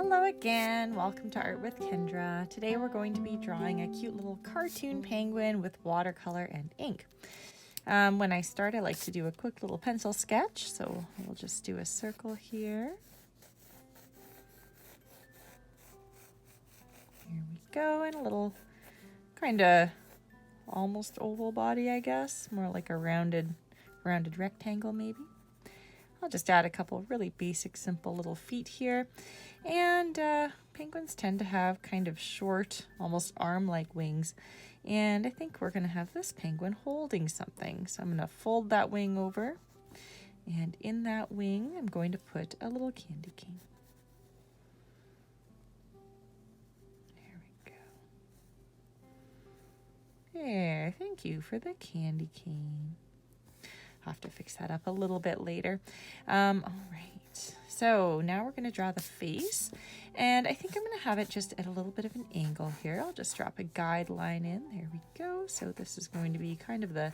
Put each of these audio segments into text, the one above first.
Hello again, welcome to Art with Kendra. Today we're going to be drawing a cute little cartoon penguin with watercolor and ink. When I start, I like to do a quick little pencil sketch, so we'll just do a circle here. Here we go, and a little kind of almost oval body, I guess, more like a rounded rectangle maybe. I'll just add a couple really basic, simple little feet here. And penguins tend to have kind of short, almost arm-like wings. And I think we're going to have this penguin holding something. So I'm going to fold that wing over. And in that wing, I'm going to put a little candy cane. There we go. There, thank you for the candy cane. I'll have to fix that up a little bit later. All right, so now we're going to draw the face, and I think I'm going to have it just at a little bit of an angle here. I'll just drop a guideline in. There we go. So this is going to be kind of the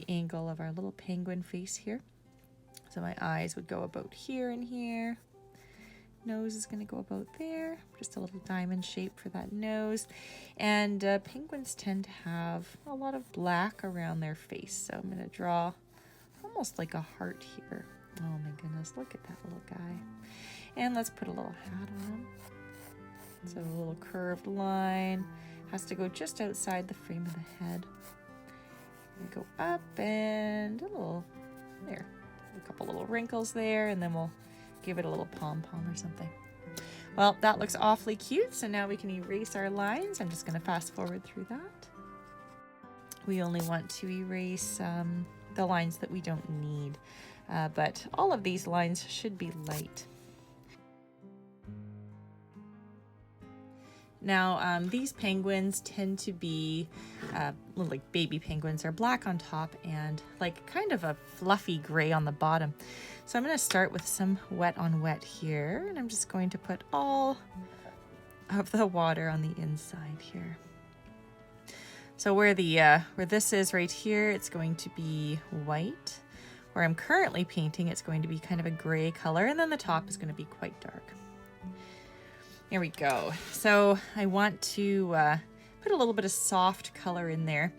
angle of our little penguin face here. So my eyes would go about here and here. Nose is going to go about there. Just a little diamond shape for that nose. And penguins tend to have a lot of black around their face. So I'm going to draw almost like a heart here. Oh my goodness, look at that little guy. And let's put a little hat on him. So a little curved line has to go just outside the frame of the head. And go up and a little, there, a couple little wrinkles there, and then we'll give it a little pom-pom or something. Well, that looks awfully cute, so now we can erase our lines. I'm just going to fast forward through that. We only want to erase the lines that we don't need, but all of these lines should be light. Now, these penguins tend to be like baby penguins. They're black on top and like kind of a fluffy gray on the bottom. So I'm going to start with some wet on wet here, and I'm just going to put all of the water on the inside here. So where this is right here, it's going to be white. Where I'm currently painting, it's going to be kind of a gray color, and then the top is going to be quite dark. There we go. So I want to put a little bit of soft color in there.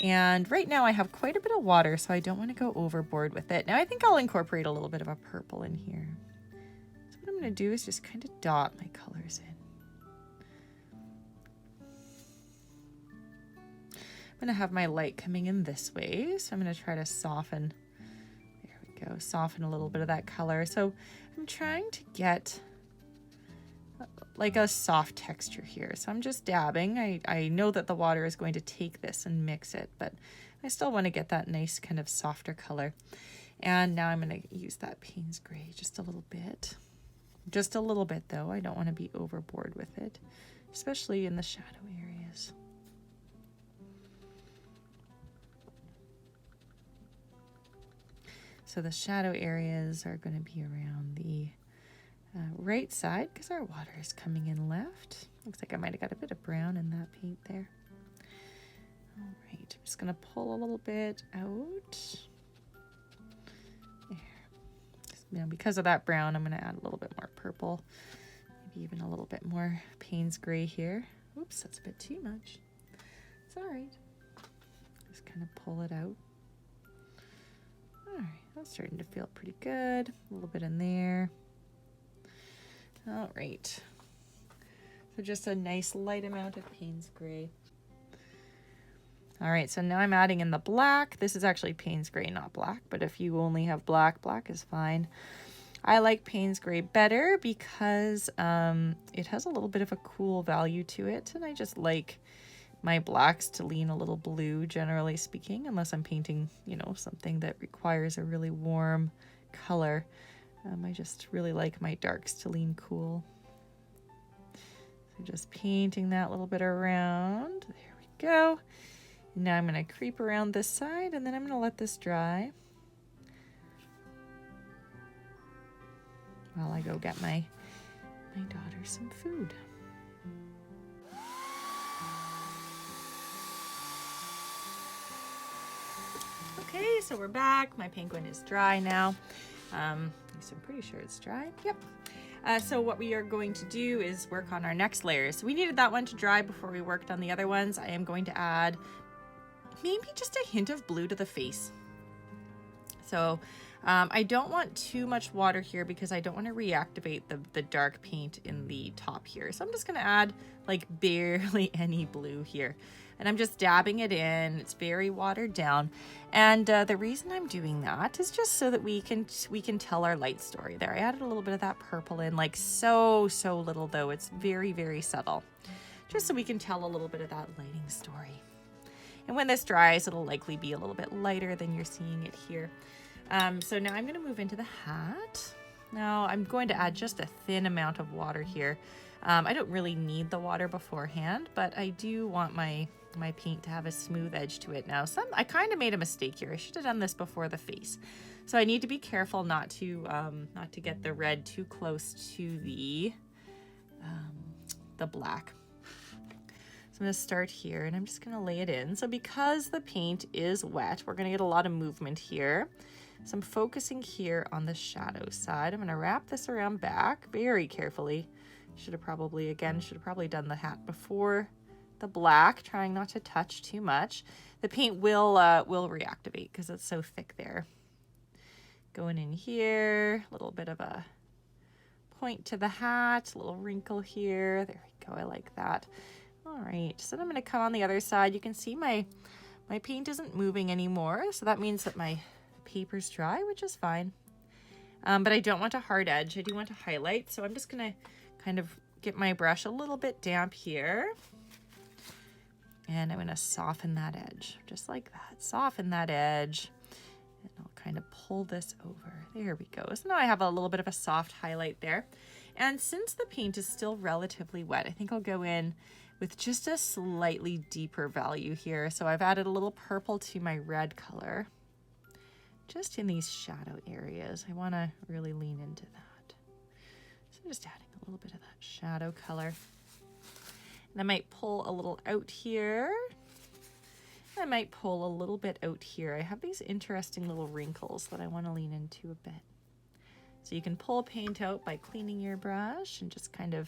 And right now I have quite a bit of water, so I don't want to go overboard with it. Now I think I'll incorporate a little bit of a purple in here. So what I'm going to do is just kind of dot my colors in. I'm going to have my light coming in this way, so I'm going to try to soften, there we go, soften a little bit of that color. So I'm trying to get like a soft texture here. So I'm just dabbing. I know that the water is going to take this and mix it, but I still want to get that nice kind of softer color. And now I'm going to use that Payne's Gray just a little bit. Just a little bit though. I don't want to be overboard with it, especially in the shadow areas. So the shadow areas are going to be around the right side because our water is coming in left. Looks like I might have got a bit of brown in that paint there. All right, I'm just going to pull a little bit out. There. Just, because of that brown, I'm going to add a little bit more purple, maybe even a little bit more Payne's Gray here. Oops, that's a bit too much. It's all right. Just kind of pull it out. All right, that's starting to feel pretty good. A little bit in there. All right. So just a nice light amount of Payne's Gray. All right, so now I'm adding in the black. This is actually Payne's Gray, not black, but if you only have black, black is fine. I like Payne's Gray better because it has a little bit of a cool value to it, and I just like my blacks to lean a little blue, generally speaking, unless I'm painting, you know, something that requires a really warm color. I just really like my darks to lean cool. So just painting that little bit around. There we go. Now I'm going to creep around this side, and then I'm going to let this dry while I go get my daughter some food. Okay, so we're back. My penguin is dry now. At least I'm pretty sure it's dry. Yep. So what we are going to do is work on our next layers. So we needed that one to dry before we worked on the other ones. I am going to add maybe just a hint of blue to the face. So I don't want too much water here because I don't want to reactivate the dark paint in the top here. So I'm just going to add like barely any blue here. And I'm just dabbing it in. It's very watered down. And the reason I'm doing that is just so that we can tell our light story there. I added a little bit of that purple in, like so little though. It's very subtle. Just so we can tell a little bit of that lighting story. And when this dries, it'll likely be a little bit lighter than you're seeing it here. So now I'm going to move into the hat. Now I'm going to add just a thin amount of water here. I don't really need the water beforehand, but I do want my paint to have a smooth edge to it now. I kind of made a mistake here. I should have done this before the face. So I need to be careful not to get the red too close to the black. So I'm going to start here and I'm just going to lay it in. So because the paint is wet, we're going to get a lot of movement here. So I'm focusing here on the shadow side. I'm going to wrap this around back very carefully. Should have probably done the hat before the black, trying not to touch too much. The paint will reactivate because it's so thick there. Going in here, a little bit of a point to the hat, a little wrinkle here. There we go, I like that. All right, so then I'm going to come on the other side. You can see my paint isn't moving anymore, so that means that my paper's dry, which is fine. But I don't want a hard edge. I do want to highlight, so I'm just going to kind of get my brush a little bit damp here. And I'm going to soften that edge, just like that. Soften that edge. And I'll kind of pull this over. There we go. So now I have a little bit of a soft highlight there. And since the paint is still relatively wet, I think I'll go in with just a slightly deeper value here. So I've added a little purple to my red color. Just in these shadow areas. I want to really lean into that. So just adding a little bit of that shadow color. And I might pull a little out here. I might pull a little bit out here. I have these interesting little wrinkles that I want to lean into a bit. So you can pull paint out by cleaning your brush and just kind of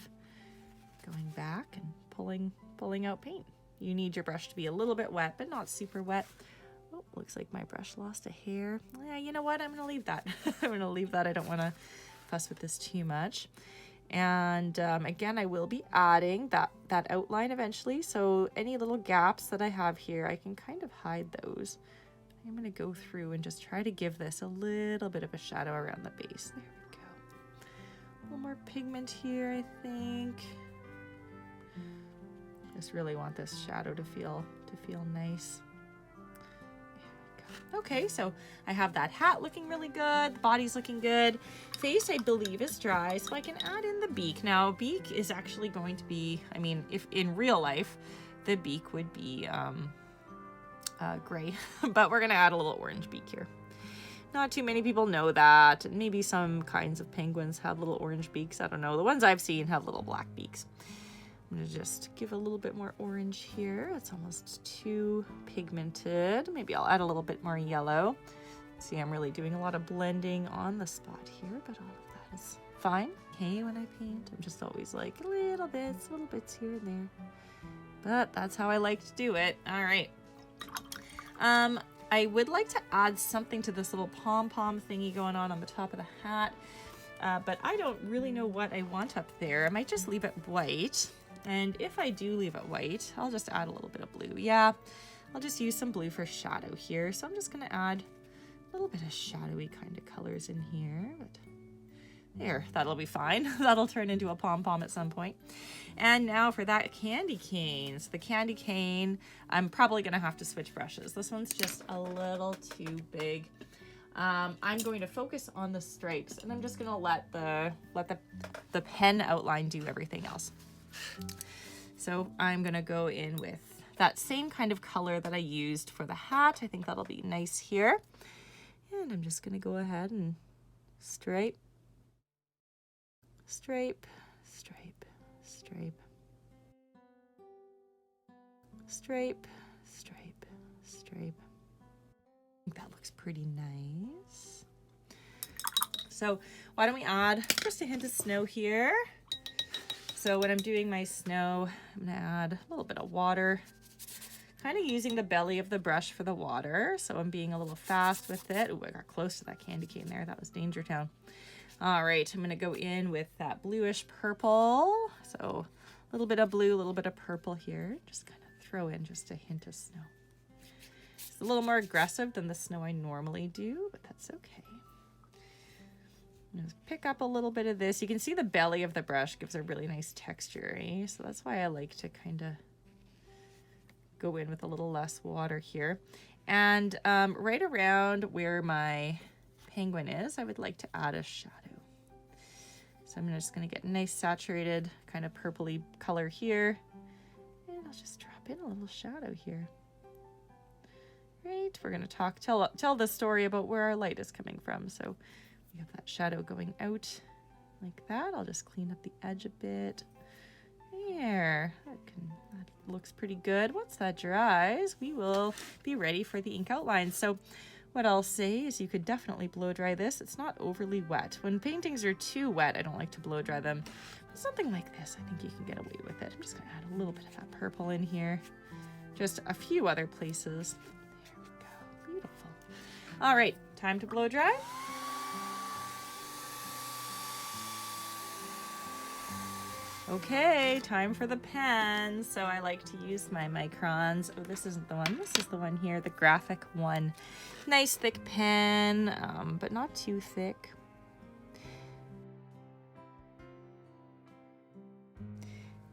going back and pulling out paint. You need your brush to be a little bit wet, but not super wet. Oh, looks like my brush lost a hair. Yeah, you know what? I'm going to leave that. I'm going to leave that. I don't want to fuss with this too much. And again, I will be adding that outline eventually. So any little gaps that I have here, I can kind of hide those. I'm going to go through and just try to give this a little bit of a shadow around the base. There we go. A little more pigment here, I think. Just really want this shadow to feel nice. Okay, so I have that hat looking really good, the body's looking good. Face, I believe, is dry, so I can add in the beak. Now, beak is actually going to be, I mean, if in real life, the beak would be gray, but we're gonna add a little orange beak here. Not too many people know that. Maybe some kinds of penguins have little orange beaks. I don't know. The ones I've seen have little black beaks. I'm going to just give a little bit more orange here. It's almost too pigmented. Maybe I'll add a little bit more yellow. See, I'm really doing a lot of blending on the spot here, but all of that is fine. Okay, when I paint, I'm just always like little bits here and there. But that's how I like to do it. All right. I would like to add something to this little pom-pom thingy going on the top of the hat, but I don't really know what I want up there. I might just leave it white. And if I do leave it white, I'll just add a little bit of blue. Yeah, I'll just use some blue for shadow here. So I'm just going to add a little bit of shadowy kind of colors in here. But there, that'll be fine. That'll turn into a pom-pom at some point. And now for that candy cane. So the candy cane, I'm probably going to have to switch brushes. This one's just a little too big. I'm going to focus on the stripes, and I'm just going to let the pen outline do everything else. So I'm going to go in with that same kind of color that I used for the hat. I think that'll be nice here. And I'm just going to go ahead and stripe, stripe, stripe, stripe, stripe, stripe, stripe. I think that looks pretty nice. So why don't we add just a hint of snow here. So when I'm doing my snow, I'm gonna add a little bit of water, kind of using the belly of the brush for the water. So I'm being a little fast with it. Ooh, I got close to that candy cane there. That was Danger Town. All right, I'm gonna go in with that bluish purple. So a little bit of blue, a little bit of purple here. Just kind of throw in just a hint of snow. It's a little more aggressive than the snow I normally do, but that's okay. Just pick up a little bit of this. You can see the belly of the brush gives a really nice texture, eh? So that's why I like to kind of go in with a little less water here. And right around where my penguin is, I would like to add a shadow. So I'm just going to get a nice saturated kind of purpley color here. And I'll just drop in a little shadow here. Right, we're going to tell the story about where our light is coming from. So we have that shadow going out like that. I'll just clean up the edge a bit. There, that looks pretty good. Once that dries, we will be ready for the ink outline. So what I'll say is you could definitely blow dry this. It's not overly wet. When paintings are too wet, I don't like to blow dry them. But something like this, I think you can get away with it. I'm just gonna add a little bit of that purple in here. Just a few other places. There we go, beautiful. All right, time to blow dry. Okay, time for the pen. So I like to use my microns. Oh, this isn't the one. This is the one here, the graphic one. Nice thick pen, but not too thick.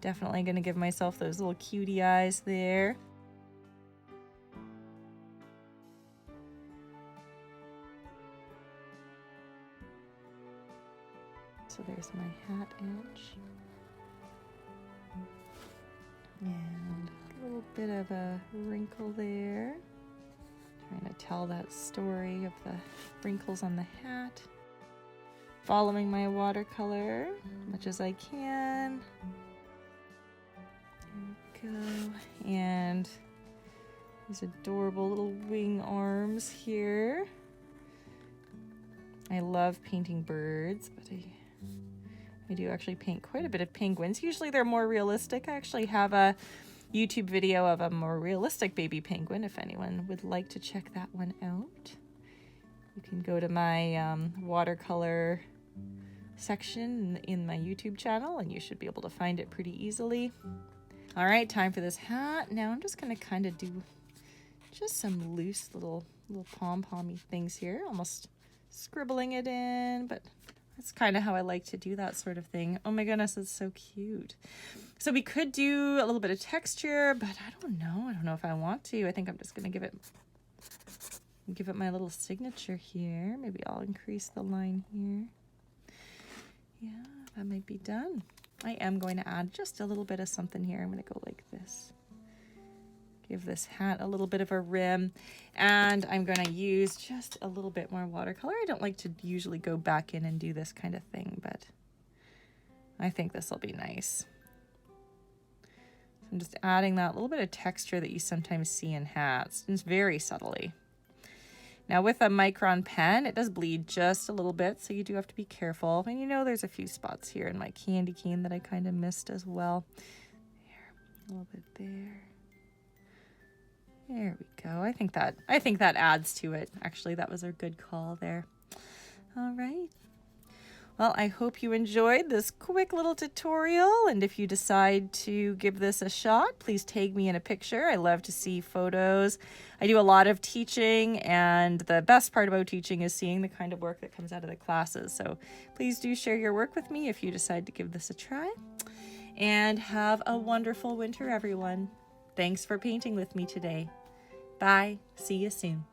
Definitely gonna give myself those little cutie eyes there. So there's my hat edge. And a little bit of a wrinkle there. Trying to tell that story of the wrinkles on the hat. Following my watercolor as much as I can. There we go. And these adorable little wing arms here. I love painting birds, but I do actually paint quite a bit of penguins. Usually they're more realistic. I actually have a YouTube video of a more realistic baby penguin if anyone would like to check that one out. You can go to my watercolor section in my YouTube channel and you should be able to find it pretty easily. All right, time for this hat. Now I'm just going to kind of do just some loose little pom-pommy things here, almost scribbling it in, but that's kind of how I like to do that sort of thing. Oh my goodness, it's so cute. So we could do a little bit of texture, but I don't know. I don't know if I want to. I think I'm just going to give it my little signature here. Maybe I'll increase the line here. Yeah, that might be done. I am going to add just a little bit of something here. I'm going to go like this. Give this hat a little bit of a rim, and I'm going to use just a little bit more watercolor. I don't like to usually go back in and do this kind of thing, but I think this will be nice. I'm just adding that little bit of texture that you sometimes see in hats, just very subtly. Now with a micron pen, it does bleed just a little bit, so you do have to be careful. And you know there's a few spots here in my candy cane that I kind of missed as well. There, a little bit there. There we go. I think that adds to it. Actually, that was a good call there. All right. Well, I hope you enjoyed this quick little tutorial, and if you decide to give this a shot, please tag me in a picture. I love to see photos. I do a lot of teaching, and the best part about teaching is seeing the kind of work that comes out of the classes. So please do share your work with me if you decide to give this a try. And have a wonderful winter, everyone. Thanks for painting with me today. Bye. See you soon.